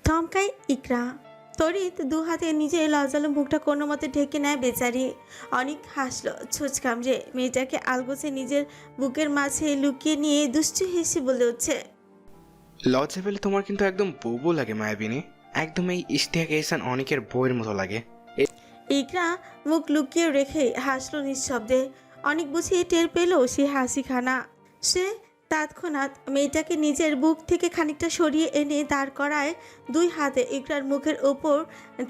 থমকায় ইকরা। তড়িৎ দু হাতে নিজের লজ্জালো মুখটা কোনো মতে ঢেকে নেয় বেচারি। অনেক হাসলো ছোঁচ কামড়ে মেয়েটাকে আলগোছে নিজের বুকের মাঝে লুকিয়ে নিয়ে দুষ্টু হেসে বলে উঠছে, লজ্জা পেলে তোমার কিন্তু একদম বউ লাগে মায়াবিনী। একদম এই ইশতিয়াক এহসান অনেকের বউয়ের মতো লাগে। ইকরা মুখ লুকিয়ে রেখে হাসলো নিঃশব্দে। অনেক বুঝিয়ে টের পেল সে হাসিখানা। সে তৎক্ষণাৎ মেয়েটাকে নিজের বুক থেকে খানিকটা সরিয়ে এনে দাঁড় করায়। দুই হাতে ইকরার মুখের ওপর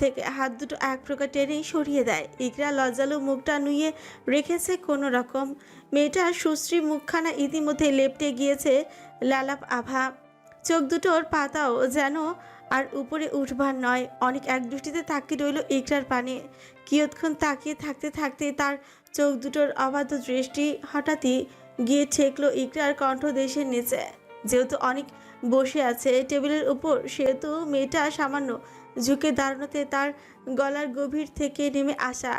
থেকে হাত দুটো এক প্রকার টেনেই সরিয়ে দেয়। ইকরা লজ্জালো মুখটা নুয়ে রেখেছে কোনো রকম। মেয়েটার সুশ্রী মুখখানা ইতিমধ্যে লেপটে গিয়েছে লালাপ আভা। চোখ দুটোর পাতাও যেন আর উপরে উঠবার নয়। অনেক একদৃষ্টিতে তাকিয়ে রইল ইকরার পানে। কিয়ৎক্ষণ তাকিয়ে থাকতে থাকতে তার চোখ দুটোর অবাধ্য দৃষ্টি হঠাৎই গিয়ে ঠেকলো ইকরার কণ্ঠদেশের নিচে। যেহেতু অনেক বসে আছে টেবিলের উপর, সেহেতু মেয়েটা সামান্য ঝুঁকে দাঁড়ানোতে তার গলার গভীর থেকে নেমে আসা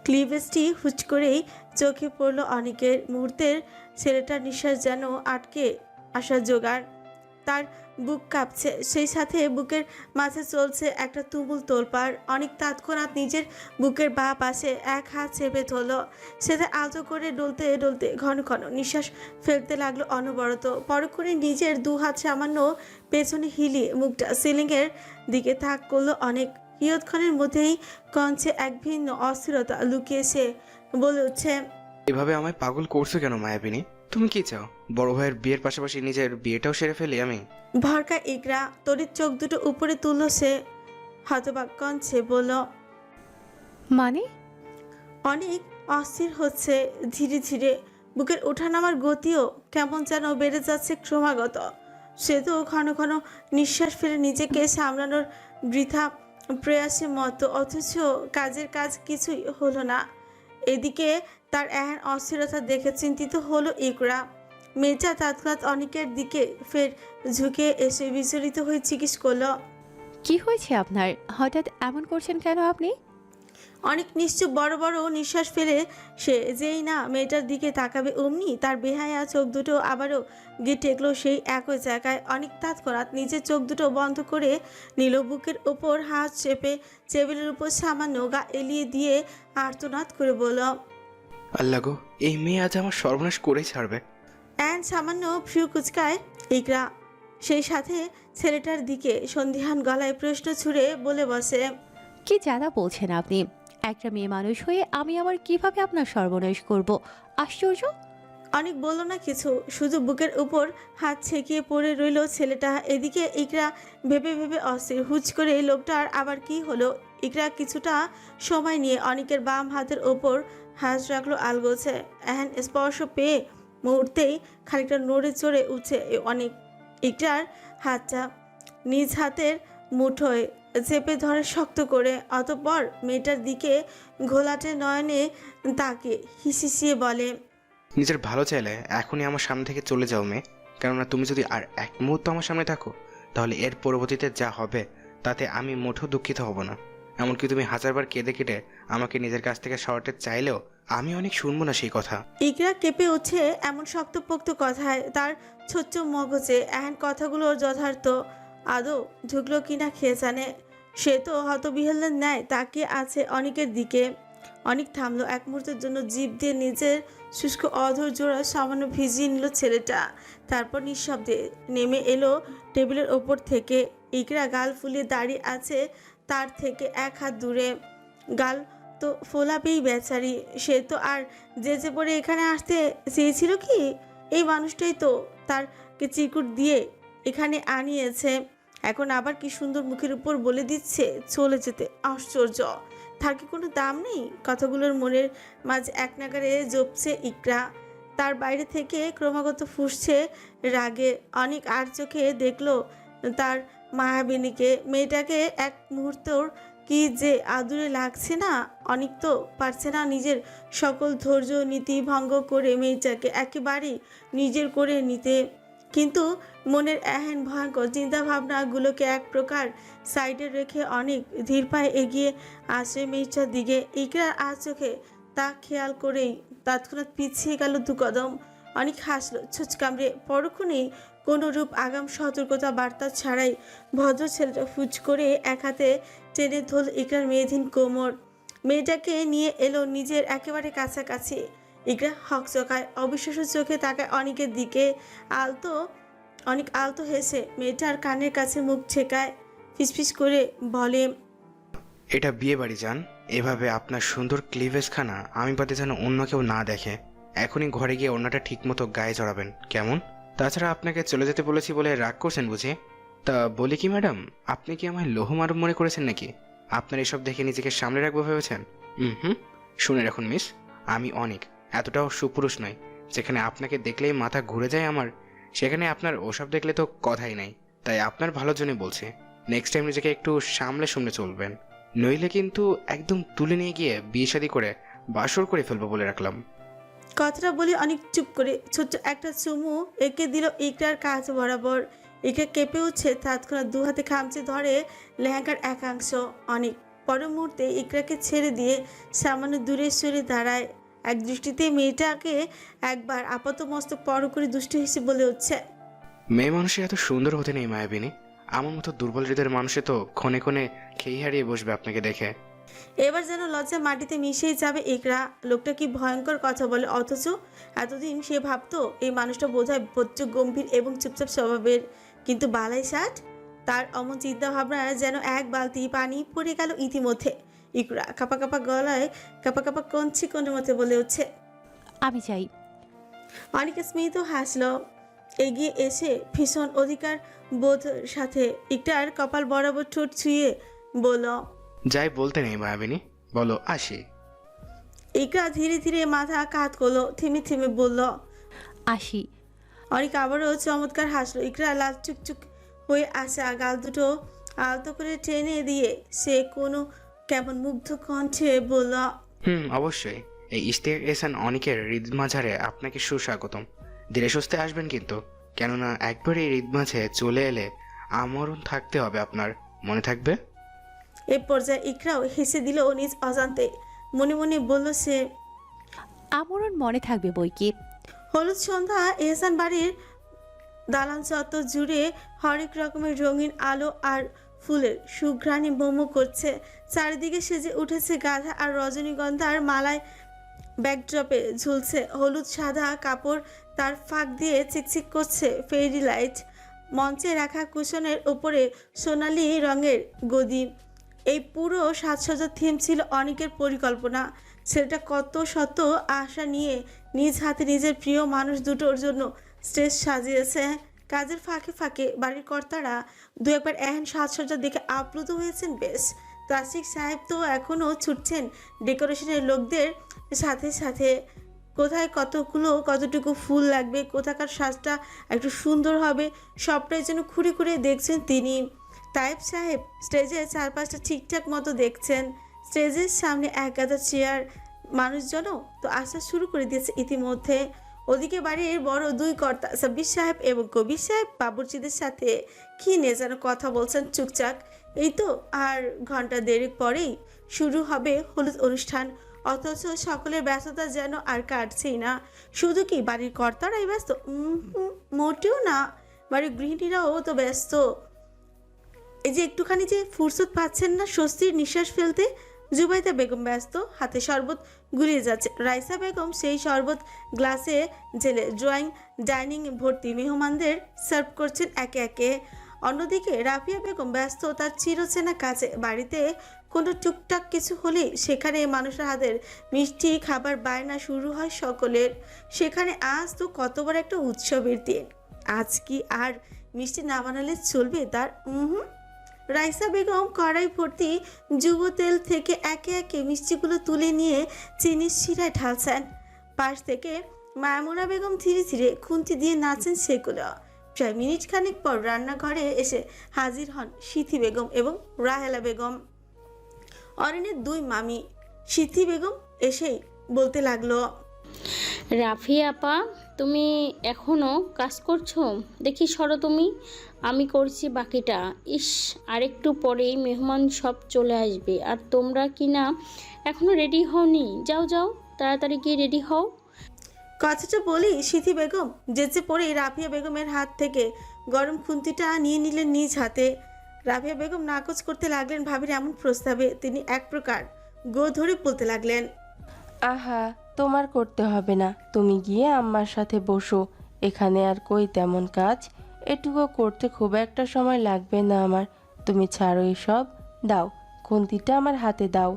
ক্লিভেজটি হুচ করেই চোখে পড়ল অনেকের। মুহূর্তের ছেলেটার নিঃশ্বাস যেন আটকে আসা জোগাড়। তার বুক কাঁপছে, সেই সাথে বুকের মাঝে চলছে একটা তুমুল তোলপাড়। অনেক তৎক্ষণাৎ নিজের বুকের বাঁ পাশে এক হাত চেপে ধরল। সেটা আলতো করে ডলতে ডলতে ঘন ঘন নিঃশ্বাস ফেলতে লাগলো অনবরত। পরক্ষণে নিজের দু হাত সামান্য পেছনে হিলিয়ে মুখটা সিলিংয়ের দিকে তাক করলো অনেক। কিয়ৎক্ষণের মধ্যেই কঞ্চে এক ভিন্ন অস্থিরতা লুকিয়ে সে বলে উঠছে, এভাবে আমায় পাগল করছো কেন মায়াবিনী? তুমি কি চাও বড় ভাইয়ের বিয়ের পাশাপাশি নিজের বিয়েটাও সেরে ফেলি আমি? ভরকা ইকরা তড়িৎ চোখ দুটো উপরে তুলল সে। হতবাক কঞ্চে বলল, মানে? অনেক অস্থির হচ্ছে ধীরে ধীরে। বুকের ওঠানামার গতিও কেমন যেন বেড়ে যাচ্ছে ক্রমাগত। সে তো ঘন ঘন নিঃশ্বাস ফেলে নিজেকে সামলানোর বৃথা প্রয়াসের মতো, অথচ কাজের কাজ কিছুই হলো না। এদিকে তার এহেন অস্থিরতা দেখে চিন্তিত হলো ইকরা। মেয়েটা তৎক্ষণাৎ অনেকের দিকে ফের ঝুঁকে এসে বিচলিত হয়ে জিজ্ঞেস করলো, কি হয়েছে আপনার? হঠাৎ এমন করছেন কেন আপনি? অনেক নিশ্চুপ বড় বড় নিঃশ্বাস ফেলে সে যেই না মেয়েটার দিকে তাকাবে অমনি তার বেহায়া চোখ দুটো আবারও গিয়ে টেকলো সেই একই জায়গায়। অনেক তৎক্ষণাৎ নিজের চোখ দুটো বন্ধ করে নিল। বুকের ওপর হাত চেপে টেবিলের উপর সামান্য গা এলিয়ে দিয়ে আর্তনাদ করে বলল, আল্লাহ গো, এই মেয়ে আজ আমার সর্বনাশ করেই ছাড়বে। সামান্য ভ্রু কুচকায় ইকরা। সেই সাথে ছেলেটার দিকে সন্দিহান গলায় প্রশ্ন ছুড়ে বলে বসে, কি জ্বালা বলছেন আপনি? একটা মেয়ে মানুষ হয়ে আমি আবার কিভাবে আপনার সর্বনাশ করব? আশ্চর্য! অনেক বলল না কিছু, শুধু বুকের উপর হাত ছেঁকিয়ে পড়ে রইল ছেলেটা। এদিকে ইকরা ভেবে ভেবে অস্থির। হুচ করে লোকটার আবার কি হলো? ইকরা কিছুটা সময় নিয়ে অনেকের বাম হাতের ওপর হাত রাখলো আলগোছে। এহেন স্পর্শ পেয়ে মুহূর্তেই খানিকটা নড়ে চড়ে উঠছে অনেক। ইকরার হাতটা নিজ হাতের মুঠোয় চেপে ধরে শক্ত করে। অতঃপর মেয়েটার দিকে ঘোলাটে নয়নে তাকে হিসিয়ে বলে, নিজের ভালো চাইলে এখনই আমার সামনে থেকে চলে যাও মেয়ে। কেননা তুমি যদি আর এক মুহূর্ত আমার সামনে থাকো, তাহলে এর পরবর্তীতে যা হবে তাতে আমি মোটেও দুঃখিত হব না। এমনকি তুমি হাজারবার কেঁদে কেটে আমাকে নিজের কাছ থেকে সরাতে চাইলেও আমি অনেক শুনবো না সেই কথা। ইকরা কেঁপে উঠছে এমন শক্তপোক্ত কথায়। তার ছোট্ট মগজে এহেন কথাগুলোর যথার্থ আদৌ ঢুকলো কিনা খেয়ে জানে। সে তো হতবিহ্বলের ন্যায় তাকিয়ে আছে অনেকের দিকে। অনেক থামলো এক মুহূর্তের জন্য। জিভ দিয়ে নিজের শুষ্ক অধর জোড়া সামান্য ভিজিয়ে নিল ছেলেটা। তারপর নিঃশব্দে নেমে এলো টেবিলের ওপর থেকে। ইকরা গাল ফুলিয়ে দাঁড়িয়ে আছে তার থেকে এক হাত দূরে। গাল তো ফোলাবেই বেচারি। সে তো আর যে পড়ে এখানে আসতে চেয়েছিল কি? এই মানুষটাই তো তারকে চিরকুট দিয়ে এখানে আনিয়েছে। এখন আবার কি সুন্দর মুখের উপর বলে দিচ্ছে চলে যেতে। আশ্চর্য! তার কি কোনো দাম নেই? কথাগুলোর মনের মাঝে এক নাগারে জপছে ইকরা। তার বাইরে থেকে ক্রমাগত ফুঁসছে রাগে। অনেক আর চোখে দেখলো তার মায়াবিনীকে। মেয়েটাকে এক মুহূর্তর কি যে আদুরে লাগছে না। অনেক তো পারছে না নিজের সকল ধৈর্য নীতি ভঙ্গ করে মেয়েটাকে একেবারেই নিজের করে নিতে। কিন্তু মনের এহেন ভয়ঙ্কর চিন্তাভাবনাগুলোকে এক প্রকার সাইডে রেখে অনেক ধীর পায়ে এগিয়ে আসে মেয়েটার দিকে। ইকরার আর চোখে তা খেয়াল করেই তৎক্ষণাৎ পিছিয়ে গেল দু কদম। অনেক হাসলো ছোচ কামড়ে। পরক্ষণেই কোনো রূপ আগাম সতর্কতা বার্তা ছাড়াই ভদ্র ছেলেটা ফুচ করে এক হাতে টেনে ধরল ইকরার মেয়েধীন কোমর। মেয়েটাকে নিয়ে এলো নিজের একেবারে কাছাকাছি। ইকরা হকচকায় অবিশ্বাস্য চোখে তাকায় অনেকের দিকে। অনেক আলতো হেসে মেয়েটার কানের কাছে মুখ ছেকায়, ফিসফিস করে বলে, এটা বিয়ে বাড়ি যান, এভাবে আপনার সুন্দর ক্লিভেজখানা আমি বাদে যেন অন্য কেউ না দেখে। এখনই ঘরে গিয়ে ওড়নাটা ঠিকমতো গায়ে জড়াবেন, কেমন? তাছাড়া আপনাকে চলে যেতে বলেছি বলে রাগ করছেন বুঝি? তা বলি কি ম্যাডাম, আপনি কি আমায় লোহমারব মনে করেছেন নাকি? আপনার এসব দেখে নিজেকে সামলে রাখবো ভেবেছেন? শুনে রাখুন মিস, আমি অনেক এতটাও সুপুরুষ নই যেখানে আপনাকে দেখলেই মাথা ঘুরে যায় আমার। সেখানে আপনার ওসব দেখলে তো কথাই নাই। তাই আপনার ভালোর জন্য বলছি, নেক্সট টাইম নিজেকে একটু সামলে চলবেন, নইলে কিন্তু একদম তুলে নিয়ে গিয়ে বিয়ে শাদী করে বাসর করে ফেলবো বলে রাখলাম। কথাটা বলে অনেক চুপ করে ছোট্ট একটা চুমু এঁকে দিল ইকরার কাজ বরাবর। ইকরা কেঁপে উঠছে, তৎক্ষণাৎ দু হাতে খামচে ধরে লেহেঙ্গার একাংশ। অনেক পর মুহূর্তে ইকরাকে ছেড়ে দিয়ে সামান্য দূরে সরে দাঁড়ায়। এক দৃষ্টিতে মেয়েটাকে একবার আপাত মস্তক পর করে দুষ্টু হেসে বলে উঠছে, মেয়ে মানুষের এত সুন্দর হতে নেই মায়াবিনী, আমার মতো দুর্বল হৃদয়ের মানুষে তো ক্ষণে ক্ষণে খেই হারিয়ে বসবে আপনাকে দেখে। এবার যেন লজ্জা মাটিতে মিশেই যাবে ইকরা। লোকটা কি ভয়ঙ্কর কথা বলে, অথচ এতদিন সে ভাবতো এই মানুষটা বোধহয় ভদ্র, গম্ভীর এবং চুপচাপ স্বভাবের। কিন্তু বালাই ষাট, তার অমন চিন্তা ভাবনা যেন এক বালতি পানি পড়ে গেল ইতিমধ্যে। ইকরা কাপা কাপা গলায় কাপা কাপা কঞ্চি কোনের মধ্যে বলে উঠছে, আমি চাই। অনেক স্মিত হাসলো, এগিয়ে এসে ভীষণ অধিকার বোধ সাথে ইকরার কপাল বরাবর ঠোঁট ছুঁয়ে বলল, যাই বলতে নেই মায়াবিনী, বলো আসি। ইকরা ধীরে ধীরে মাথা কাত করলো, থেমে থেমে বলল, আসি। অনেক আবারও চমৎকার হাসলো। ইকরা লাল চুকচুক হয়ে আসা গাল দুটো আলতো করে টেনে দিয়ে সে কোনো কেমন মুগ্ধ কণ্ঠে বলল, অবশ্যই। এই ইশতিয়াক এহসান অনেকের হৃদ মাঝারে আপনাকে সুস্বাগতম। ধীরে সুস্থে আসবেন কিন্তু, কেননা একবার এই হৃদ মাঝে চলে এলে আমরণ থাকতে হবে আপনার, মনে থাকবে? এ পর্যায়ে ইকরাও হেসে দিল নিজ অজান্তে। মনে মনে বলল সে, আমরণ মনে থাকবে বই কি। হলুদ সন্ধ্যা এহসান বাড়ির দালান চত্বর জুড়ে হরেক রকমের রঙিন আলো আর ফুলের সুঘ্রাণে মোমো করছে। চারিদিকে সেজে উঠেছে গাঁদা আর রজনীগন্ধার মালায়, ব্যাকড্রপে ঝুলছে হলুদ সাদা কাপড়, তার ফাঁক দিয়ে চিকচিক করছে ফেরি লাইট। মঞ্চে রাখা কুশনের উপরে সোনালি রঙের গদি। এই পুরো সাজসজ্জার থিম ছিল অনেকের পরিকল্পনা। ছেলেটা কত শত আশা নিয়ে নিজ হাতে নিজের প্রিয় মানুষ দুটোর জন্য স্টেজ সাজিয়েছে। কাজের ফাঁকে ফাঁকে বাড়ির কর্তারা দু একবার এহেন সাজসজ্জা দেখে আপ্লুত হয়েছেন বেশ। ক্লাসিক সাহেব তো এখনও ছুটছেন ডেকোরেশনের লোকদের সাথে সাথে। কোথায় কতটুকু ফুল লাগবে, কোথাকার সাজটা একটু সুন্দর হবে, সবটাই যেন খুঁড়ে খুঁড়ে দেখছেন তিনি। তাইব সাহেব স্টেজে চারপাশটা ঠিকঠাক মতো দেখছেন। স্টেজের সামনে এক গাদা চেয়ার, মানুষজনও তো আসা শুরু করে দিয়েছে ইতিমধ্যে। ওদিকে বাড়ির বড় দুই কর্তা সাব্বির সাহেব এবং কবির সাহেব বাবুর্চিদের সাথে কি নিয়ে যেন কথা বলছেন চুপচাপ। এই তো আর ঘন্টা দেড়েক পরেই শুরু হবে হলুদ অনুষ্ঠান, অথচ সকলের ব্যস্ততা যেন আর কাটছেই না। শুধু কি বাড়ির কর্তারাই ব্যস্ত? মোটেও না, বাড়ির গৃহিণীরাও তো ব্যস্ত। এই যে একটুখানি যে ফুরসত পাচ্ছেন না স্বস্তির নিঃশ্বাস ফেলতে, জুবাইদা বেগম ব্যস্ত, হাতে শরবত গুলিয়ে যাচ্ছে। রাইসা বেগম সেই শরবত গ্লাসে জেলে ড্রয়িং ডাইনিং ভর্তি মেহমানদের সার্ভ করছেন একে একে। অন্যদিকে রাফিয়া বেগম ব্যস্ত তার চিরচেনা কাজে। বাড়িতে কোনো টুকটাক কিছু হলেই সেখানে মানুষের হাতের মিষ্টি খাবার বায়না শুরু হয় সকলের। সেখানে আজ তো কত বড় একটা উৎসবের দিন, আজ কি আর মিষ্টি না বানালে চলবে তার? রাইসা বেগম কড়াই ভর্তি যুব তেল থেকে একে একে মিষ্টিগুলো তুলে নিয়ে চিনির শিরায় ঢালছেন। পাশ থেকে মায়ামুনা বেগম ধীরে ধীরে খুন্তি দিয়ে নাচেন সেগুলো। প্রায় মিনিট খানেক পর রান্নাঘরে এসে হাজির হন সিথি বেগম এবং রাহেলা বেগম, অরিনের দুই মামি। সিথি বেগম এসেই বলতে লাগলো, রাফি আপা, তুমি এখনও কাজ করছো? দেখি সরো তুমি, আমি করছি বাকিটা। ইস, আরেকটু পরেই মেহমান সব চলে আসবে, আর তোমরা কি না এখনও রেডি হওনি? যাও যাও, তাড়াতাড়ি গিয়ে রেডি হও। কথাটা বলেই সিথি বেগম যেচে পড়ে রাফিয়া বেগমের হাত থেকে গরম খুন্তিটা নিয়ে নিলেন নিজ হাতে। রাফিয়া বেগম নাকচ করতে লাগলেন ভাবির এমন প্রস্তাবে। তিনি এক প্রকার গো ধরে বলতে লাগলেন, আহা, তোমার করতে হবে না, তুমি গিয়ে আম্মার সাথে বসো। এখানে আর কই তেমন কাজ, এটুকু করতে খুব একটা সময় লাগবে না আমার। তুমি ছাড়ো এসব, দাও খুন্তিটা আমার হাতে দাও।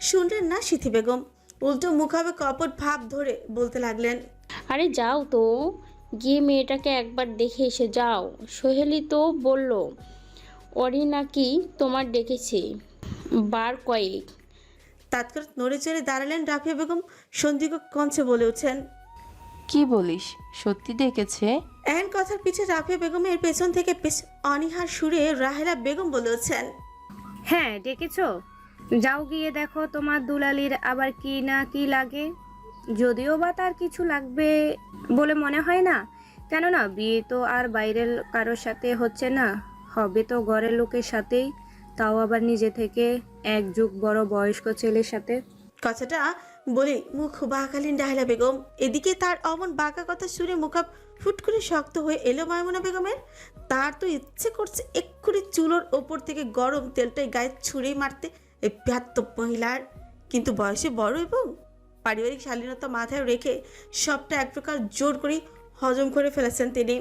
শুনলেন না সিথি বেগম, উল্টো মুখাবে কপট ভাব ধরে বলতে লাগলেন, আরে যাও তো, গিয়ে মেয়েটাকে একবার দেখে এসে যাও। সোহেলি তো বলল ওরই নাকি তোমার ডেকেছে বার কয়েক। তৎক্ষণাৎ নড়ে চড়ে দাঁড়ালেন রাফিয়া বেগম, সন্দিগ্ধ কঞ্চে বলে উঠছেন। কি বলিস, সত্যি ডেকেছে? এহেন কথার পিছে রাফিয়া বেগমের পেছন থেকে বেশ অনীহার সুরে রাহেলা বেগম বলে উঠছেন, হ্যাঁ ডেকেছো, যাও গিয়ে দেখো তোমার দুলালির আবার কি না কি লাগে। যদিও বা তার কিছু লাগবে বলে মনে হয় না, কেননা বিয়ে তো আর বাইরের কারোর সাথে হচ্ছে না, হবে তো ঘরের লোকের সাথেই, তাও আবার নিজে থেকে এক যুগ বড় বয়স্ক ছেলের সাথে। কথাটা বলে মুখ বাঁকালেন রাহেলা বেগম। এদিকে তার অমন বাঁকা কথা শুনে মুখ ফুট করে শক্ত হয়ে এলো মায়মুনা বেগমের। তার তো ইচ্ছে করছে এক্ষুনি চুলোর ওপর থেকে গরম তেলটাই গায়ে ছুঁড়েই মারতে এই ব্যাত্তব মহিলার। কিন্তু বয়সে বড় এবং পারিবারিক শালীনতা মাথায় রেখে সবটা এক প্রকার জোর করে হজম করে ফেলেছেন তিনি।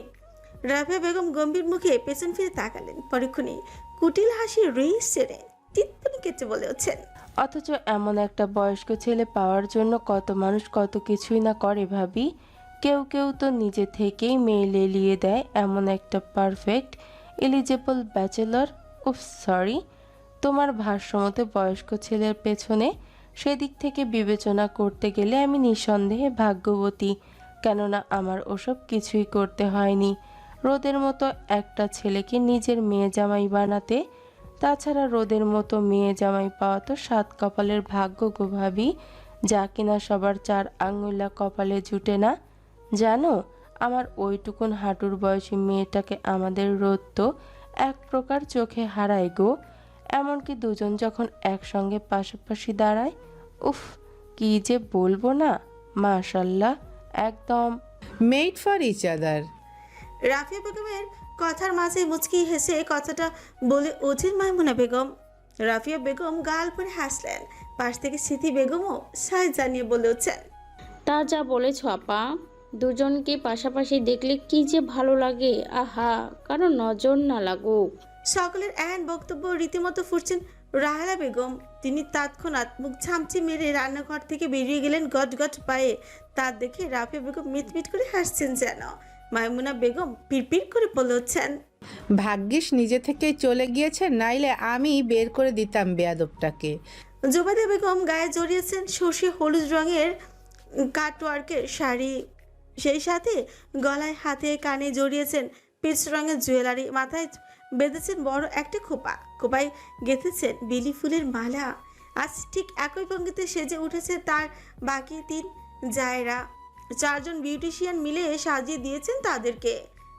রাফিয়া বেগম গম্ভীর মুখে পেছন ফিরে তাকালেন। পরক্ষণে কুটিল হাসি রেস ছেড়ে টিপ্পনি কেটে বলে ওঠেন, অথচ এমন একটা বয়স্ক ছেলে পাওয়ার জন্য কত মানুষ কত কিছুই না করে ভাবি। কেউ কেউ তো নিজে থেকেই মেয়ে লেলিয়ে দেয় এমন একটা পারফেক্ট এলিজেবল ব্যাচেলর। উফ সরি, তোমার ভাষ্যমতে বয়স্ক ছেলের পেছনে সেদিক থেকে বিবেচনা করতে গেলে আমি নিঃসন্দেহে ভাগ্যবতী, কেননা আমার ওসব কিছুই করতে হয়নি রোদের মতো একটা ছেলেকে নিজের মেয়ে জামাই বানাতে। তাছাড়া রোদের মতো মেয়ে জামাই পাওয়া তো সাত কপালের ভাগ্য গো ভাবি, যা কিনা সবার 4 আঙ্গুলা কপালে জুটে না। জানো, আমার ওইটুকুন হাঁটুর বয়সী মেয়েটাকে আমাদের রোদ তো এক প্রকার চোখে হারায় গো। এমনকি দুজন যখন একসঙ্গে পাশাপাশি দাঁড়ায়, উফ কি যে বলবো না, মাশাল্লাহ একদম made for each other. Rafia বেগমের কথার মাঝে মুচকি হেসে কথাটা বলে ওঠেন মায়মুনা বেগম। রাফিয়া বেগম গাল পরে হাসলেন। পাশ থেকে সিথি বেগমও সায় জানিয়ে বলে উঠছেন, তা যা বলেছ আপা, দুজনকে পাশাপাশি দেখলে কি যে ভালো লাগে, আহা কারো নজর না লাগুক। সকলের এহেন বক্তব্য রীতিমতো ফুটছেন রাহেলা বেগম। তিনি তৎক্ষণাৎ মুখ ঝামচি মেরে রান্নাঘর থেকে বেরিয়ে গেলেন গট গট পায়ে। তা দেখে রাফিয়া বেগম মিটমিট করে হাসছেন যেন। মায়মুনা বেগম পিড়পিড় করে বলে উঠছেন, ভাগ্যিস নিজে থেকেই চলে গিয়েছে, নাইলে আমি বের করে দিতাম বেয়াদবটাকে। জোবাদা বেগম গায়ে জড়িয়েছেন সর্ষে হলুদ রঙের কাটওয়ার্কের শাড়ি, সেই সাথে গলায় হাতে কানে জড়িয়েছেন পিচ রঙের জুয়েলারি, মাথায় বেঁধেছেন বড় একটা খোপায় গেঁথেছেন বেলি ফুলের মালা। আজ ঠিক একই ভঙ্গিতে সেজে উঠেছে তার বাকি 3 জায়েরা। 4 জন বিউটিশিয়ান মিলে সাজিয়ে দিয়েছেন তাদেরকে।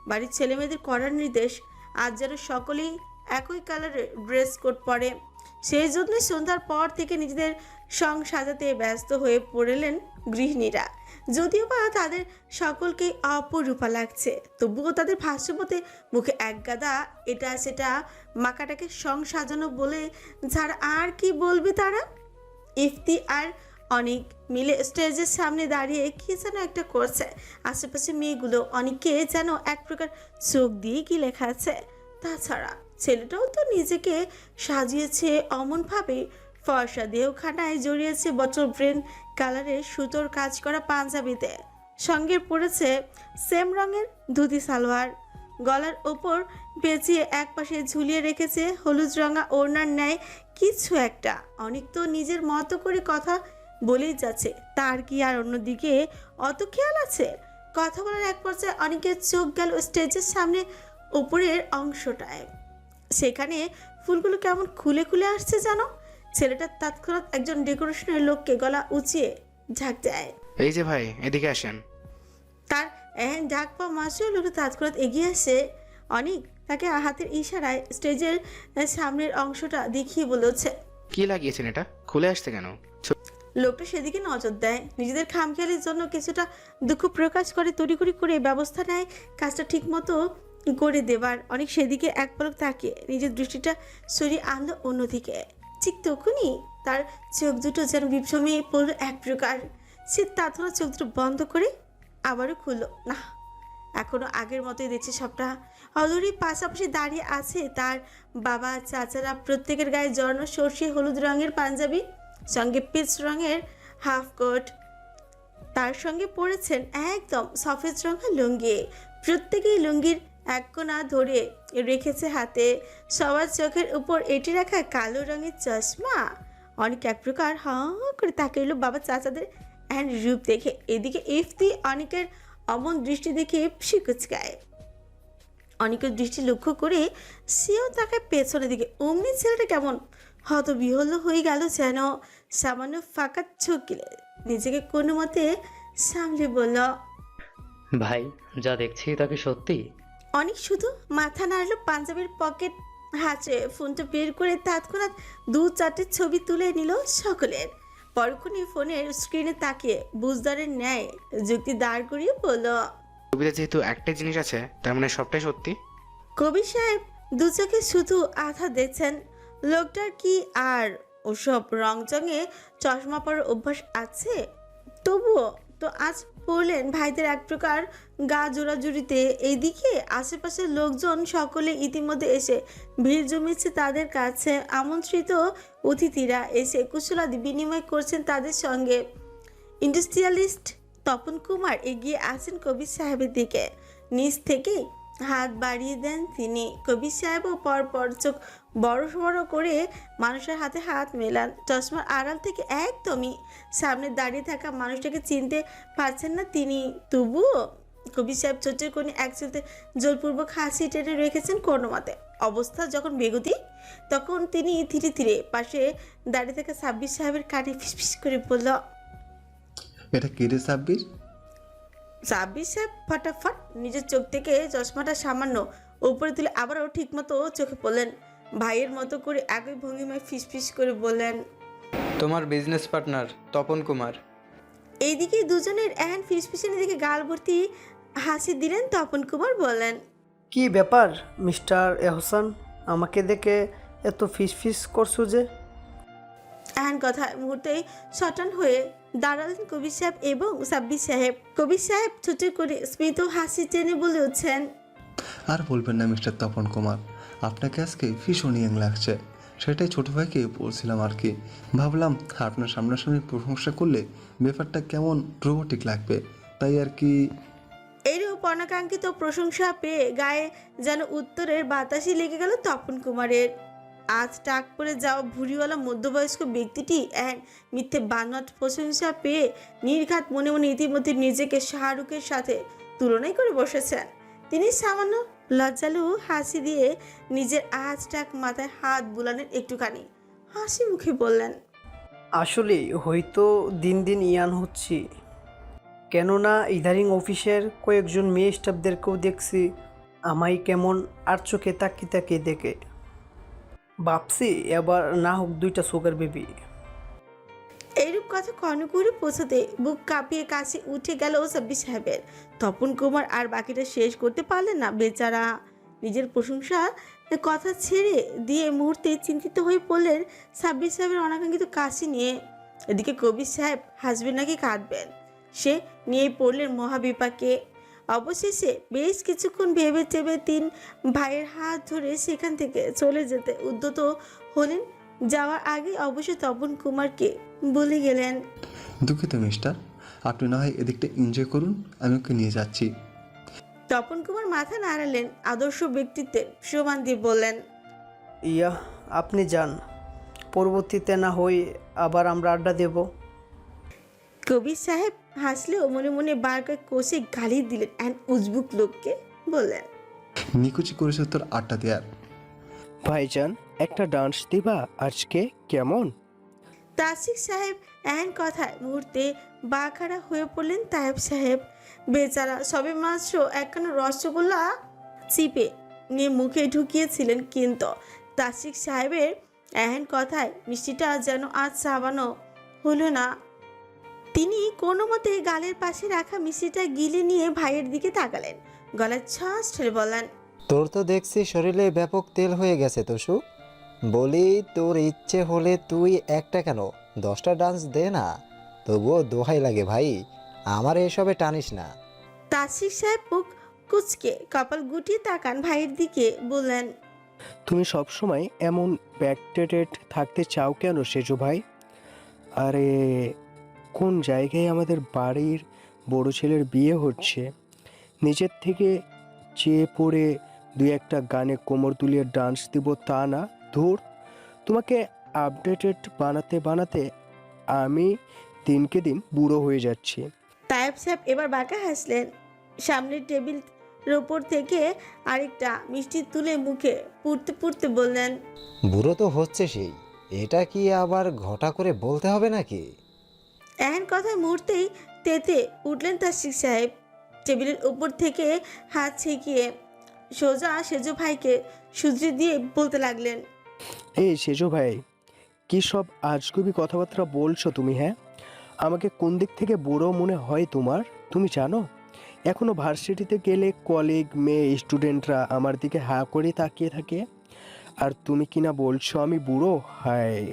বাড়ির ছেলেমেয়েদের করার নির্দেশ, আজ যেন সকলেই একই কালারের ড্রেস কোড পরে। সেই জন্যই সন্ধ্যার পর থেকে নিজেদের সং সাজাতে ব্যস্ত হয়ে পড়লেন গৃহিণীরা। যদিও বা তাদের সকলকেই অপরূপা লাগছে, তবুও তাদের ভাষ্যমতে মুখে একগাদা এটা সেটা মাকাটাকে সং সাজানো বলে ছাড়া আর কি বলবে তারা। ইফতি আর অনেক মিলে স্টেজের সামনে দাঁড়িয়ে কি যেন একটা করছে। আশেপাশে মেয়েগুলো অনেককে যেন এক প্রকার চোখ দিয়ে কি লেখা আছে। তাছাড়া ছেলেটাও তো নিজেকে সাজিয়েছে অমনভাবে, ফর্সা দেহখানায় জড়িয়েছে বটল ব্রেন কালারের সুতোর কাজ করা পাঞ্জাবিতে, সঙ্গে পড়েছে সেম রঙের ধুতি সালোয়ার, গলার ওপর পেঁচিয়ে একপাশে ঝুলিয়ে রেখেছে হলুদ রঙা ওড়নার ন্যায় কিছু একটা। অনেক তো নিজের মতো করে কথা বলেই যাচ্ছে, তার কি আর অন্যদিকে অত খেয়াল আছে? কথা বলার এক পর্যায়ে অনেকের চোখ গেল স্টেজের সামনে উপরের অংশটায়। সেখানে ফুলগুলো কেমন খুলে খুলে আসছে জানো। ছেলেটা তৎক্ষণাৎ একজন ডেকোরেশনের লোককে গলা উঁচিয়ে ঝাঁক দেয়। এই যে ভাই, এদিকে আসেন। তার এহেন ডাক পাওয়া মাত্রই লোকটা তৎক্ষণাৎ এগিয়ে আসে। অনেক তাকে হাতের ইশারায় স্টেজের সামনের অংশটা দেখিয়ে বলেছে, কি লাগিয়েছেন এটা? খুলে আসছে কেন? লোকটা সেদিকে নজর দেয়, নিজেদের খামখেয়ালির জন্য কিছুটা দুঃখ প্রকাশ করে, তড়িঘড়ি করে ব্যবস্থা নেয় কাজটা ঠিক মতো করে দেবার। অনেক সেদিকে এক পলক তাকিয়ে নিজের দৃষ্টিটা সরিয়ে আনলো অন্যদিকে। ঠিক তখনই তার চোখ দুটো যেন বিভ্রমে পড়লো এক প্রকার। সে তাৎক্ষণিক চোখ দুটো বন্ধ করে আবারও খুললো। না, এখনো আগের মতোই দেখছে সবটা। অলরেডি পাশাপাশি দাঁড়িয়ে আছে তার বাবা, চাচারা, প্রত্যেকের গায়ে জড়ানো সর্ষে হলুদ রঙের পাঞ্জাবি, সঙ্গে পিচ রঙের হাফ কোট, তার সঙ্গে পরেছেন একদম সফেদ রঙের লুঙ্গি। প্রত্যেকেই লুঙ্গির এক কোণা ধরে রেখেছে হাতে। সবার চোখের উপর এটি রাখা কালো রঙের চশমা। অনেক এক প্রকার করে তাকাইল বাবা চাচাদের এন্ড রূপ দেখে। এদিকে ইফতি অনেকের অমন দৃষ্টি দেখে শিকুচকায়। অনেকের দৃষ্টি লক্ষ্য করে সেও তাকায় পেছনের দিকে। অমনি ছেলেটা কেমন হতবিহ্বল হয়ে গেল, যেন সামান্য ফাঁকা চোখ গেলে নিজেকে কোনো মতে সামলে বলল, ভাই যা দেখছি তা কি সত্যি? অনেক শুধু মাথা নাড়লো, পাঞ্জাবের পকেট হাঁচড়ে ফোনটা বের করে তৎক্ষণাৎ 2-4টে ছবি তুলে নিল সকলের। পরক্ষণে ফোনের স্ক্রিনে তাকিয়ে বুঝদারের ন্যায় যুক্তি দাঁড় করিয়ে বলল, ছবিতে যেহেতু একটাই জিনিস আছে, তার মানে সবটাই সত্যি। কবি সাহেব দু চোখে শুধু আধা দেখছেন। লোকটার কি আর ওসব রংচঙে চশমা পরার অভ্যাস আছে? তবুও তো আজ পড়লেন ভাইদের এক প্রকার গা জোড়াজুড়িতে। এইদিকে আশেপাশের লোকজন সকলে ইতিমধ্যে এসে ভিড় জমিয়েছে তাদের কাছে। আমন্ত্রিত অতিথিরা এসে কুশলাদি বিনিময় করছেন তাদের সঙ্গে। ইন্ডাস্ট্রিয়ালিস্ট তপন কুমার এগিয়ে আসেন কবির সাহেবের দিকে। নিচ থেকেই হাত বাড়িয়ে দেন তিনি। কবির সাহেবও পরপর চোখ বড় বড় করে মানুষের হাতে হাত মেলান। চশমার আড়াল থেকে একদমই সামনে দাঁড়িয়ে থাকা মানুষটাকে চিনতে পারছেন না তিনি। তবুও কবির সাহেব ছোটের কোণে এক চলতে জোরপূর্বক হাসি টেনে রেখেছেন কোনো মতে। অবস্থা যখন বেগতি, তখন তিনি ধীরে ধীরে পাশে দাঁড়িয়ে থাকা সাব্বির সাহেবের কানে ফিসফিস করে বলল, এটা কে রে সাব্বির? সাব্বির সাহেব ফটাফট নিজের চোখ থেকে চশমাটা সামান্য উপরে তুলে আবারও ঠিকমতো চোখে পড়লেন। ভাইয়ের মতো করে একই ভঙ্গিমায় ফিসফিস করে বললেন, তোমার বিজনেস পার্টনার তপন কুমার। এইদিকে দুজনের এহেন ফিসফিসানি দেখে গাল ভর্তি হাসি দিলেন। তপন কুমার বললেন, কি ব্যাপার মিস্টার এহসান, আমাকে দেখে এত ফিসফিস করছো যে? এহেন কথা মুহূর্তেই সটান হয়ে দাঁড়ালেন কবির সাহেব এবং সাব্বির সাহেব। কবির সাহেব ছোটো করে স্মিত হাসি টেনে বলে উঠছেন, আর বলবেন না মিস্টার তপন কুমার, আপনাকে আজকে ভীষণ ইয়াং লাগছে। সেটাই ছোট ভাইকে বলছিলাম আর কি। ভাবলাম আপনার সামনাসামনি প্রশংসা করলে ব্যাপারটা কেমন রোবোটিক লাগবে, তাই আর কি। এরূপ অনাকাঙ্ক্ষিত প্রশংসা পেয়ে গায়ে যেন উত্তরের বাতাসই লেগে গেল তপন কুমারের। আজ টাক পরে যাওয়া ভুঁড়িওয়ালা মধ্যবয়স্ক ব্যক্তিটি এক মিথ্যে বানোয়াট প্রশংসা পেয়ে নির্ঘাত মনে মনে ইতিমধ্যে নিজেকে শাহরুখের সাথে তুলনাই করে বসেছেন। তিনি সামান্য লজ্জালু হাসি দিয়ে নিজের আজ টাক মাথায় হাত বুলানের একটুখানি হাসি মুখে বললেন, আসলে হয়তো দিন দিন ইয়ান হচ্ছি, কেননা ইদারিং অফিসের কয়েকজন মেয়ে স্টাফদেরকেও দেখছি আমায় কেমন আর চোখে তাকিয়ে তাকিয়ে দেখে। ভাবছি এবার না হোক 2টা সুগার বেবি। এইরূপ কথা কর্ণকুরে পৌঁছাতে বুক কাঁপিয়ে কাশি উঠে গেল সাব্বির সাহেবের। তপন কুমার আর বাকিটা শেষ করতে পারলেন না। বেচারা নিজের প্রশংসা কথা ছেড়ে দিয়ে মুহূর্তে চিন্তিত হয়ে পড়লেন সাব্বির সাহেবের অনাকাঙ্ক্ষিত কাশি নিয়ে। এদিকে কবির সাহেব হাসবেন নাকি কাঁদবেন সে নিয়েই পড়লেন মহাবিপাকে। অবশেষে বেশ কিছুক্ষণ ভেবে চেবে 3 ভাইয়ের হাত ধরে সেখান থেকে চলে যেতে উদ্যত হলেন। যাওয়ার আগে অবশ্য তপন কুমারকে বলে গেলেন, দুঃখিত মিস্টার, আপনি না হয় এদিকটা এনজয় করুন, আমি ওকে নিয়ে যাচ্ছি। তপন কুমার মাথা নাড়ালেন, আদর্শ ব্যক্তিত্বের প্রমাণ দিয়ে বললেন, ইয়া আপনি যান, পরবর্তীতে না হই আবার আমরা আড্ডা দেব। কবির সাহেব হাসলেও মনে মনে বার করে কষে গালি দিলেন। অ্যান্ড উজবুক লোককে বললেন, নিকুচি করেছে তোর আড্ডা দেয়ার। ভাইজান একটা ডান্স দিবা আজকে কেমন? তাসিক সাহেব এহেন কথায় মুহূর্তে বাখাড়া হয়ে পড়লেন। তায়েব সাহেব বেচারা সবে মাত্র একখানা রসগোল্লা চিপে নিয়ে মুখে ঢুকিয়েছিলেন, কিন্তু তাসিক সাহেবের এহেন কথায় মিষ্টিটা যেন আজ চাবানো হলো না। তিনি কোনো মতে গালের পাশে রাখা মিষ্টিটা গিলে নিয়ে ভাইয়ের দিকে তাকালেন, গলায় ছাঁচ ঠেলে বললেন, তোর তো দেখছি শরীরে ব্যাপক তেল হয়ে গেছে তোষু। বলি তোর ইচ্ছে হলে তুই একটা কেন 10টা ডান্স দে না, তবুও দোহাই লাগে ভাই, আমার এসবে টানিস না। তাসির সাহেব মুখ কুচকে কপাল গুটিয়ে তাকান ভাইয়ের দিকে, বললেন, তুমি সবসময় এমন ব্যাকডেটেড থাকতে চাও কেন সেজু ভাই? আরে কোন জায়গায় আমাদের বাড়ির বড় ছেলের বিয়ে হচ্ছে, নিজের থেকে চেয়ে পড়ে দুই একটা গানে কোমর দুলিয়ে ডান্স দিব তা না, ধুর। তোমাকে আপডেটেড বানাতে বানাতে আমি দিনকে দিন বুড়ো হয়ে যাচ্ছি। তায়েব সাহেব এবার বাঁকা হাসলেন, সামনের টেবিলের ওপর থেকে আরেকটা মিষ্টি তুলে মুখে পুড়তে পুড়তে বললেন, বুড়ো তো হচ্ছে সেই, এটা কি আবার ঘটা করে বলতে হবে নাকি? এহেন কথায় মুহূর্তেই তেতে উঠলেন তাসির সাহেব, টেবিলের উপর থেকে হাত ছেঁকিয়ে সোজা সেজো ভাইকে সুদরি দিয়ে বলতে লাগলেন, এই সেজু ভাই, কি সব আজগুবি কথাবার্তা বলছো তুমি? হ্যাঁ, আমাকে কোন দিক থেকে বুড়ো মনে হয় তোমার তুমি জানো? এখনো ভার্সিটিতে গেলে কলিগ মেয়ে স্টুডেন্টরা আমার দিকে হা করে তাকিয়ে থাকে, আর তুমি কিনা বলছো আমি বুড়ো? হায়!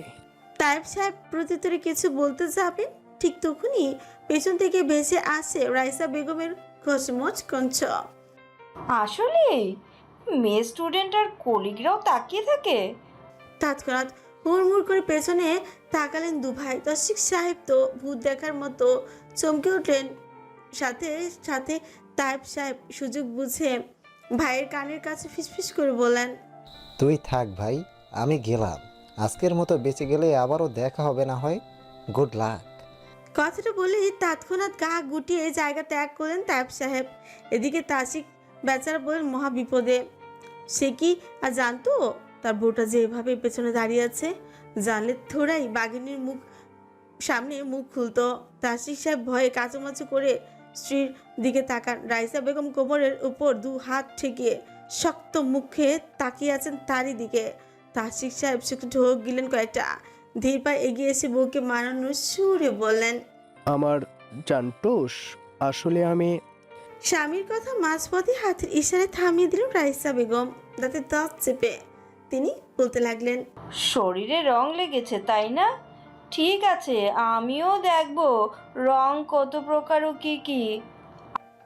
তায়েব সাহেব প্রত্যুত্তরে কিছু বলতে যাবেন, ঠিক তখনই পেছন থেকে ভেসে আসে রাইসা বেগমের খচমচ কঞ্চ। আসলে মেয়ে স্টুডেন্ট আর কলিগরাও তাকিয়ে থাকে। তৎক্ষণাৎ হুড়মুড় করে পেছনে তাকালেন দুভাই। তাসির সাহেব তো ভূত দেখার মতো চমকে উঠলেন, সাথে সাথে তায়েব সাহেব সুযোগ বুঝে ভাইয়ের কানের কাছে ফিসফিস করে বললেন, তুই থাক ভাই, আমি গেলাম, আজকের মতো বেঁচে গেলে আবারও দেখা হবে না হয়, গুড লাক। কথাটা বলেই তৎক্ষণাৎ গা গুটিয়ে জায়গা ত্যাগ করলেন তায়েব সাহেব। এদিকে তাসিক বেচারা বলেন মহা বিপদে। সে কি আর জানতো তার বউটা যে এভাবে পেছনে দাঁড়িয়ে আছে? জানলে থোড়াই বাঘিনীর মুখ সামনে মুখ খুলতো। তাসিক সাহেব ভয়ে কাচুমাচু করে স্ত্রীর দিকে তাকান। রাইসা বেগম কোমরের উপর 2 হাত ঠেকিয়ে শক্ত মুখে তাকিয়ে আছেন তারই দিকে। তাসিক সাহেব শুকনো ঢোক গিলেন কয়েকটা, ধীর পায়ে এগিয়ে এসে বউকে মানানোর সুরে বললেন, আমার জানতোষ, আসলে আমি। স্বামীর কথা মাঝপথে হাতের ইশারায় থামিয়ে দিল রাইসা বেগম, দাঁতে দাঁত চেপে। তিনি বলতে লাগলেন, শরীরে রং লেগেছে তাই না? ঠিক আছে, আমিও দেখবো রং কত প্রকার ও কি কি।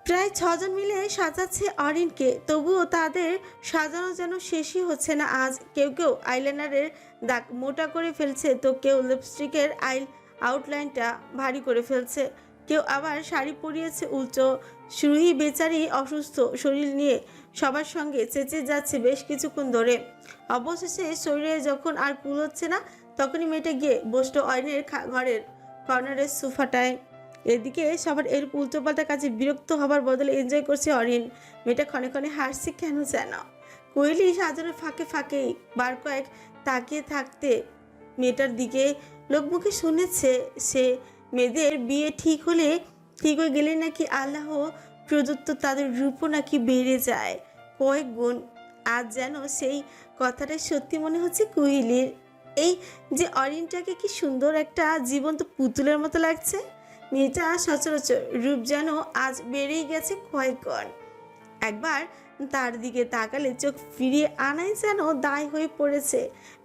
প্রায় 6 জন মিলে সাজাচ্ছে অরিনকে, তবুও তাদের সাজানো যেন শেষই হচ্ছে না আজ। কেউ কেউ আইলাইনারের দাগ মোটা করে ফেলছে, তো কেউ লিপস্টিকের আউটলাইনটা ভারী করে ফেলছে, কেউ আবার শাড়ি পরিয়েছে উল্টো। সুরুহি বেচারি অসুস্থ শরীর নিয়ে সবার সঙ্গে চেঁচে যাচ্ছে বেশ কিছুক্ষণ ধরে। অবশেষে শরীরে যখন আর কুল হচ্ছে না, তখনই মেয়েটা গিয়ে বসলো অরিনের ঘরের কর্নারের সোফাটায়। এদিকে সবার এর উল্টোপাল্টা কাজে বিরক্ত হবার বদলে এনজয় করছে অরিন। মেয়েটা ক্ষণে ক্ষণে হাসছে কেন যেন। কোয়েলি সাজানোর ফাঁকে ফাঁকেই বার কয়েক তাকিয়ে থাকতে মেয়েটার দিকে লোকমুখে শুনেছে সে মেয়েদের বিয়ে ঠিক হয়ে গেলে নাকি আল্লাহ প্রদত্ত তাদের রূপও নাকি বেড়ে যায় কয়েক গুণ। আজ যেন সেই কথাটা সত্যি মনে হচ্ছে কোয়েলির। এই যে অরিনটাকে কি সুন্দর একটা জীবন্ত পুতুলের মতো লাগছে। মেয়েটা সচরাচর রূপ যেন আজ বেড়েই গেছে কয়েক গুণ। একবার তার দিকে তাকালে চোখ ফিরিয়ে আনাই যেন দায় হয়ে পড়েছে।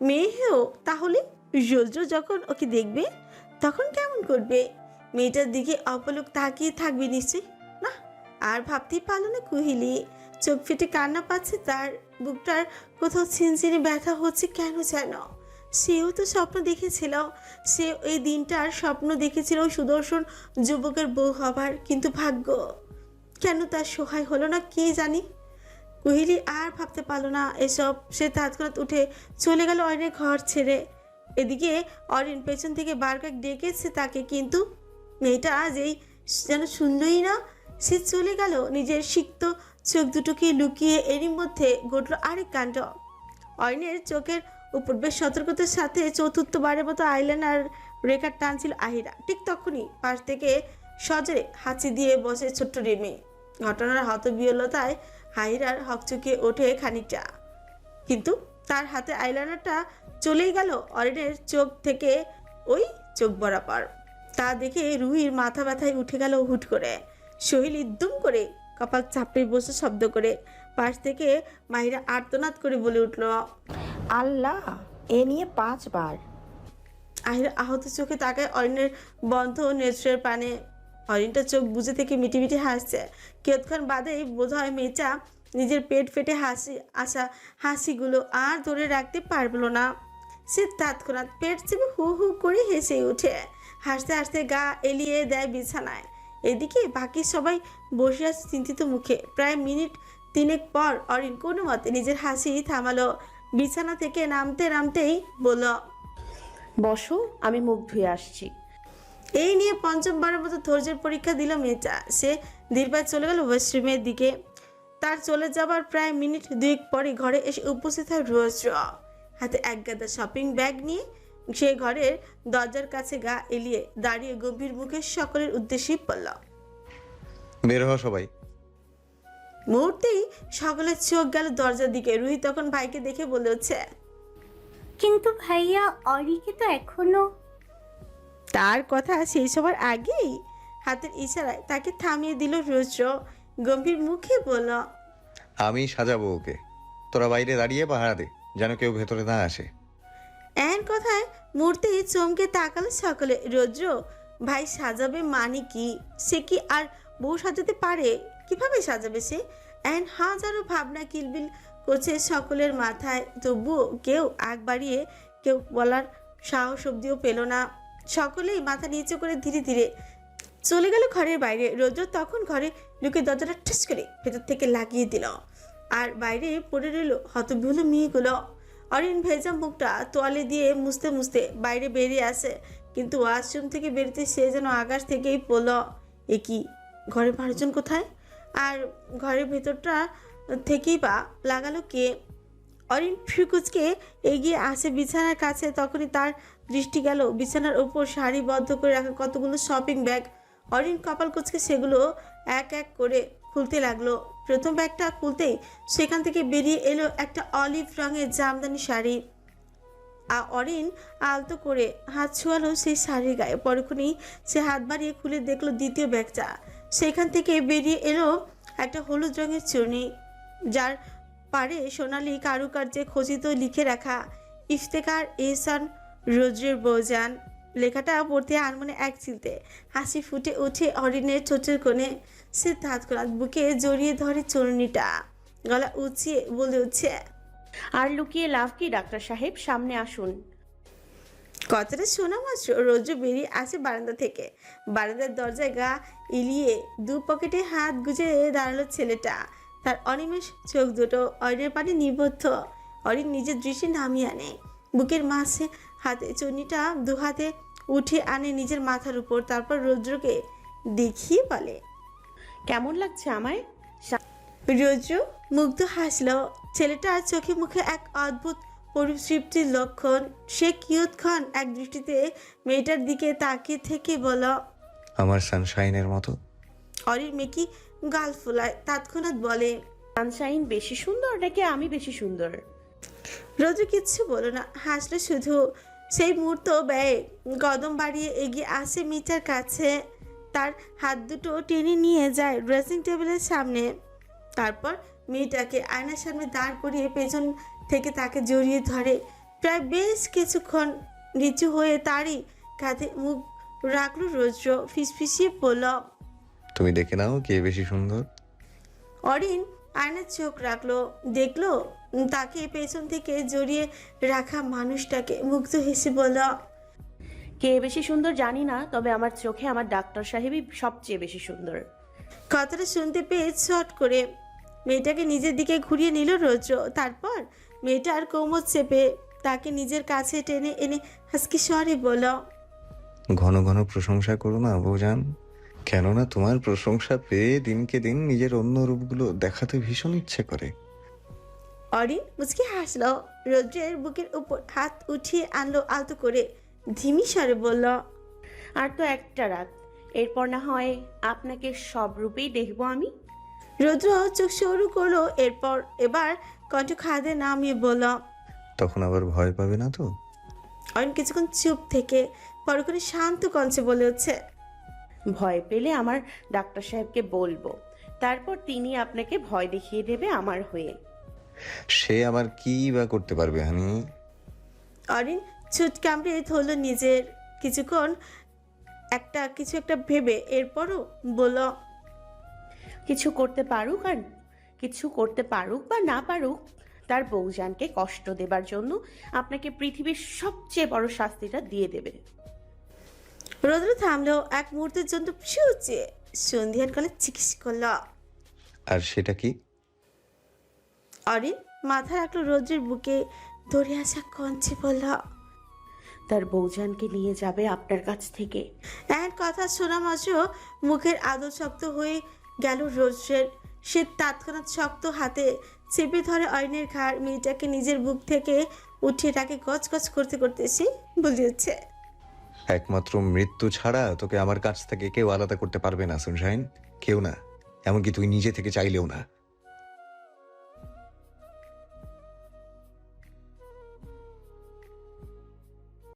মেয়েও তাহলে রোজ যখন ওকে দেখবে তখন কেমন করবে? মেয়েটার দিকে অপলক তাকিয়ে থাকবে নিশ্চয়ই না। আর ভাবতেই পারল না কোহেলি। চোখ ফেটে কান্না পাচ্ছে তার, বুকটার কোথাও ছিনছিনে ব্যথা হচ্ছে কেন যেন। সেও তো স্বপ্ন দেখেছিল, সে ওই দিনটার স্বপ্ন দেখেছিল সুদর্শন যুবকের বউ হবার, কিন্তু ভাগ্য কেন তার সহায় হলো না কে জানি। কোহেলি আর ভাবতে পারল না এসব। সে তৎক্ষণাৎ উঠে চলে গেল অরিনের ঘর ছেড়ে। এদিকে অরিন পেছন থেকে বার কয়েক ডেকেছে তাকে, কিন্তু মেয়েটা যেই যেন শুনলই না। সে চলে গেল নিজের সিক্ত চোখ দুটোকে লুকিয়ে। এরই মধ্যে ঘটল আরেক কাণ্ড। অরিনের চোখের উপর বেশ সতর্কতার সাথে চতুর্থবারের মতো আইলাইনার রেখার টানছিল আহিরা। ঠিক তখনই পাশ থেকে সজরে হাঁচি দিয়ে বসে ছোট্ট রিমি। ঘটনার হতবিহ্বলতায় আহিরার হকচকিয়ে ওঠে খানিকটা, কিন্তু তার হাতে আইলাইনারটা চলেই গেল অরিনের চোখ থেকে ওই চোখ বরাবর। তা দেখে রুহির মাথা ব্যথায় উঠে গেল হুট করে। সোহেলি দুম করে কপাল চাপড়ে বসে শব্দ করে। পাশ থেকে মাহিরা আর্তনাদ করে বলে উঠল, আল্লাহ, এ নিয়ে 5 বার। আহিরা আহত চোখে তাকায় অরিনের বন্ধ নেত্রের পানে। অরিনটা চোখ বুজে থেকে মিটিমিটি হাসছে। কিয়ৎক্ষণ বাদেই বোধ হয় মেয়েটা নিজের পেট ফেটে আসা হাসিগুলো আর ধরে রাখতে পারল না। সে তৎক্ষণাৎ পেট চেপে হু হু করে হেসে উঠে। হাসতে হাসতে গা এলিয়ে দেয় বিছানায়। এদিকে বাকি সবাই বসে আছে চিন্তিত মুখে। প্রায় মিনিট 3 পর অরিন কোনো মতে নিজের হাসি থামালো। বিছানা থেকে নামতে নামতেই বলল, বসো, আমি মুখ ধুয়ে আসছি। এই নিয়ে পঞ্চমবারের মতো ধৈর্যের পরীক্ষা দিল মেয়েটা। সে ধীরপায়ে চলে গেল ওয়াশরুমের দিকে। তার চলে যাবার প্রায় মিনিট 2 পরে ঘরে এসে উপস্থিত হয় রোদ্র। হাতে এক গাদা শপিং ব্যাগ নিয়ে সে ঘরের দরজার কাছে গা এলিয়ে দাঁড়িয়ে গম্ভীর মুখে সকলের উদ্দেশ্যে বলল, বের হও সবাই। মুহূর্তেই সকলের চোখ গেল দরজার দিকে। রুহি তখন ভাইকে দেখে বলে হচ্ছে, কিন্তু ভাইয়া, অরিকে তো এখনো। তার কথা শেষ হবার আগেই হাতের ইশারায় তাকে থামিয়ে দিল রুদ্র। গম্ভীর মুখে বলল, আমি সাজাবো ওকে, তোরা বাইরে দাঁড়িয়ে পাহারা দে, যেন কেউ ভেতরে না আসে। এন কথায় মুহূর্তেই চমকে তাকালো সকলে। রুদ্র ভাই সাজাবে মানে কি? সে কি আর বউ সাজাতে পারে? কিভাবে সাজাবে সে? এন হাজারো ভাবনা কিলবিল করছে সকলের মাথায়। তবুও কেউ আগ বাড়িয়ে কেউ বলার সাহস অব্দিও পেল না। সকলেই মাথা নিচু করে ধীরে ধীরে চলে গেল ঘরের বাইরে। রৌদ্র তখন ঘরে ঢুকে দরজাটা ঠাস করে ভেতর থেকে লাগিয়ে দিল। আর বাইরে পড়ে রইল হতভুল মেয়েগুলো। অরিন ভেজা মুখটা তোয়ালে দিয়ে মুছতে মুছতে বাইরে বেরিয়ে আসে। কিন্তু ওয়াশরুম থেকে বেরোতে সে যেন আকাশ থেকেই পড়ল। এ কি, ঘরের মানুষজন কোথায়? আর ঘরের ভেতরটা থেকেই বা লাগালো কে? অরিন ফ্রিকুচকে এগিয়ে আসে বিছানার কাছে। তখনই তার দৃষ্টি গেল বিছানার উপর সারিবদ্ধ করে রাখা কতগুলো শপিং ব্যাগ। অরিন কপাল কুচকে সেগুলো এক এক করে খুলতে লাগলো। প্রথম ব্যাগটা খুলতেই সেখান থেকে বেরিয়ে এলো একটা অলিভ রঙের জামদানি শাড়ি। অরিন আলতো করে হাত ছোঁয়ালো সেই শাড়ির গায়ে। পরক্ষণেই সে হাত বাড়িয়ে খুলে দেখলো দ্বিতীয় ব্যাগটা। সেখান থেকে বেরিয়ে এলো একটা হলুদ রঙের চুড়ি, যার পাড়ে সোনালি কারুকার্যে খচিত লিখে রাখা ইফতেখার এহসান রোদ্রের বৌজান। লেখাটা পড়তে আনমনে এক চিলতে হাসি ফুটে ওঠে অরিনের ঠোঁটের কোণে। সে তৎক্ষণাৎ বুকে জড়িয়ে ধরে চূর্ণিটা, গলা উঁচিয়ে বলে উঠছে, আর লুকিয়ে লাভ কি ডাক্তার সাহেব, সামনে আসুন। কথাটা শোনা মাত্র রৌদ্র বেরিয়ে আসে বারান্দা থেকে। বারান্দার দরজায় গা ইলিয়ে 2 পকেটে হাত গুজে দাঁড়ালো ছেলেটা। তার অনিমেষ চোখ দুটো অরিনের পানে নিবদ্ধ। অরিন নিজের দৃষ্টি নামিয়ে আনে। বুকের মাঝে হাতে চুন্নিটা 2 হাতে উঠে আনে নিজের মাথার উপর। তারপর রৌদ্রকে দেখিয়ে বলে, কেমন লাগছে আমায়? রৌদ্র মুগ্ধ হাসলো। ছেলেটার চোখে মুখে এক অদ্ভুত পরিতৃপ্তির লক্ষণ। সে কিয়ৎক্ষণ এক দৃষ্টিতে মেয়েটার দিকে তাকিয়ে থেকে বলল, আমার সানশাইনের মতো। অরিন মেকি গাল ফুলায়। তৎক্ষণাৎ বলে, সানশাইন বেশি সুন্দর নাকি আমি বেশি সুন্দর? রৌদ্র কিচ্ছু বলো না, হাসলো শুধু। সেই মুহূর্ত ব্যয়ে কদম বাড়িয়ে এগিয়ে আসে মিটার কাছে। তার হাত দুটো টেনে নিয়ে যায় ড্রেসিং টেবিলের সামনে। তারপর মেয়েটাকে আয়নার সামনে দাঁড় করিয়ে পেছন থেকে তাকে জড়িয়ে ধরে। প্রায় বেশ কিছুক্ষণ নিচু হয়ে তারই কাঁধে মুখ রাখলো রৌদ্র। ফিসফিসিয়ে বলল, তুমি দেখে নাও কে বেশি সুন্দর। অরিন আয়নার চোখ রাখলো, দেখলো তাকে পেছন থেকে জড়িয়ে রাখা মানুষটাকে। মুগ্ধ হেসে বলল, কে বেশি সুন্দর জানি না, তবে আমার চোখে আমার ডাক্তার সাহেবই সবচেয়ে বেশি সুন্দর। কথাটা শুনতে পেয়ে চট করে মেয়েটাকে নিজের দিকে ঘুরিয়ে নিল রৌদ্র। তারপর মেয়েটার কোমর চেপে তাকে নিজের কাছে টেনে এনে হাসকি স্বরে বলল, ঘন ঘন প্রশংসা করো না বৌজান, কেননা তোমার প্রশংসা পেয়ে দিনকে দিন নিজের অন্য রূপগুলো দেখাতে ভীষণ ইচ্ছে করে। অরিন মুচকি হাসলো। রৌদ্রের বুকের উপর হাত উঠিয়ে আনলো আলতো করে। ধিমি স্বরে বলল, আর তো একটা রাত, এরপর না হয় আপনাকে সব রূপেই দেখবো আমি। রৌদ্র চোখ সরু করলো। এবার কণ্ঠ খাদে নামিয়ে বলল, তখন আবার ভয় পাবে না তো? অরিন কিছুক্ষণ চুপ থেকে পরক্ষণে শান্ত কঞ্চে বলে হচ্ছে, ভয় পেলে আমার ডাক্তার সাহেবকে বলবো, তারপর তিনি আপনাকে ভয় দেখিয়ে দেবে আমার হয়ে। সে আবার কি বা করতে পারবে হানি? অরিন ছুট কামড়ে ধরল নিজের। কিছুক্ষণ কিছু একটা ভেবে এরপরও বলল, কিছু করতে পারুক বা না পারুক, তার বউজানকে কষ্ট দেবার জন্য আপনাকে পৃথিবীর সবচেয়ে বড় শাস্তিটা দিয়ে দেবে। রৌদ্র থামলো এক মুহূর্তের জন্য, পিছুচে সন্ধিয়ান কালে চিকিৎস করল। আর সেটা কি? অরিন মাথা রাখলো রৌদ্রের বুকে, ধরে আসা কঞ্চে বলল, তার বউজানকে নিয়ে যাবে আপনার কাছ থেকে। এক কথা শোনা মাত্র মুখের আদল শক্ত হয়ে গেল রৌদ্রের। সে তৎক্ষণাৎ শক্ত হাতে চেপে ধরে অরিনের ঘাড়। মেয়েটাকে নিজের বুক থেকে উঠিয়ে তাকে গজগজ করতে করতে সে বলিয়েছে, একমাত্র মৃত্যু ছাড়া তোকে আমার কাছ থেকে কেউ আলাদা করতে পারবে না সানশাইন, কেউ না, এমনকি তুই নিজে থেকে চাইলেও না।